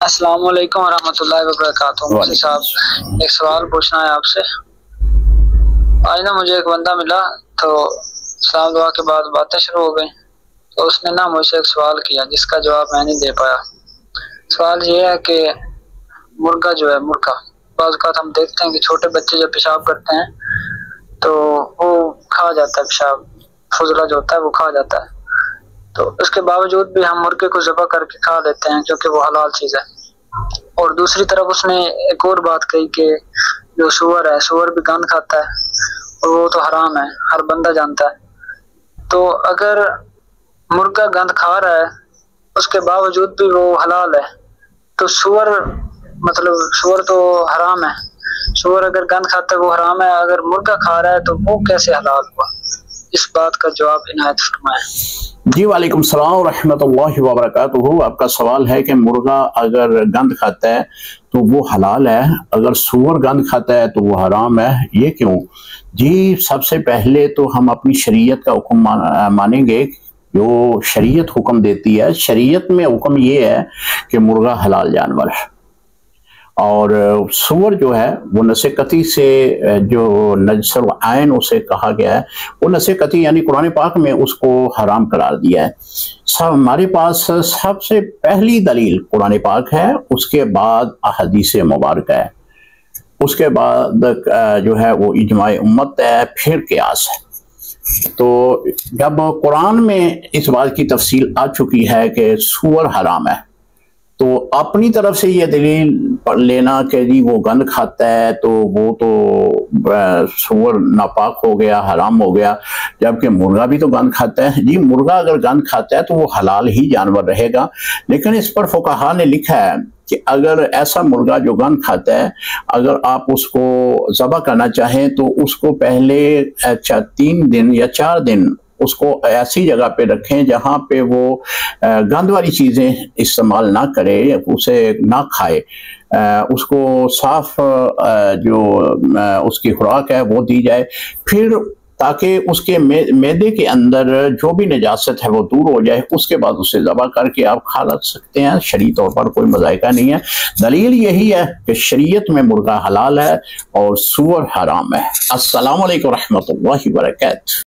السلام علیکم ورحمۃ اللہ وبرکاتہ۔ مفتی صاحب ایک سوال پوچھنا ہے آپ سے۔ آج نا مجھے ایک بندہ ملا تو سلام دعا کے بعد باتیں شروع ہو گئی، تو اس نے نا مجھ سے ایک سوال کیا جس کا جواب میں نہیں دے پایا۔ سوال یہ ہے کہ مرغا جو ہے، مرغا بعض اوقات ہم دیکھتے ہیں کہ چھوٹے بچے جب پیشاب کرتے ہیں تو وہ کھا جاتا ہے، پیشاب فضلہ جو ہوتا ہے وہ کھا جاتا ہے، تو اس کے باوجود بھی ہم مرغے کو ذبح کر کے کھا لیتے ہیں کیونکہ وہ حلال چیز ہے۔ اور دوسری طرف اس نے ایک اور بات کہی کہ جو سور ہے، سور بھی گند کھاتا ہے اور وہ تو حرام ہے، ہر بندہ جانتا ہے۔ تو اگر مرغا گند کھا رہا ہے اس کے باوجود بھی وہ حلال ہے، تو سور سور تو حرام ہے، سور اگر گند کھاتا ہے وہ حرام ہے، اگر مرغا کھا رہا ہے تو وہ کیسے حلال ہوا؟ اس بات کا جواب عنایت فرمائیں۔ جی وعلیکم السلام ورحمۃ اللہ وبرکاتہ۔ آپ کا سوال ہے کہ مرغا اگر گند کھاتا ہے تو وہ حلال ہے، اگر سور گند کھاتا ہے تو وہ حرام ہے، یہ کیوں؟ جی سب سے پہلے تو ہم اپنی شریعت کا حکم مانیں گے، جو شریعت حکم دیتی ہے۔ شریعت میں حکم یہ ہے کہ مرغا حلال جانور ہے، اور سور جو ہے وہ نص قطعی سے جو نجس العین اسے کہا گیا ہے، وہ نص قطعی یعنی قرآن پاک میں اس کو حرام قرار دیا ہے۔ ہمارے پاس سب سے پہلی دلیل قرآن پاک ہے، اس کے بعد احادیث مبارکہ ہے، اس کے بعد جو ہے وہ اجماع امت ہے، پھر قیاس ہے۔ تو جب قرآن میں اس بات کی تفصیل آ چکی ہے کہ سور حرام ہے، تو اپنی طرف سے یہ دلیل لینا کہ جی وہ گند کھاتا ہے تو وہ تو سور ناپاک ہو گیا، حرام ہو گیا، جبکہ مرغا بھی تو گند کھاتا ہے۔ جی مرغا اگر گند کھاتا ہے تو وہ حلال ہی جانور رہے گا، لیکن اس پر فقہا نے لکھا ہے کہ اگر ایسا مرغا جو گند کھاتا ہے، اگر آپ اس کو ذبح کرنا چاہیں تو اس کو پہلے 3 دن یا 4 دن اس کو ایسی جگہ پہ رکھیں جہاں پہ وہ گند والی چیزیں استعمال نہ کرے، اسے نہ کھائے، اس کو صاف جو اس کی خوراک ہے وہ دی جائے، پھر تاکہ اس کے معدے کے اندر جو بھی نجاست ہے وہ دور ہو جائے، اس کے بعد اسے ذبح کر کے آپ کھا سکتے ہیں۔ شرعی طور پر کوئی مذائقہ نہیں ہے۔ دلیل یہی ہے کہ شریعت میں مرغا حلال ہے اور سور حرام ہے۔ السلام علیکم ورحمۃ اللہ وبرکاتہ۔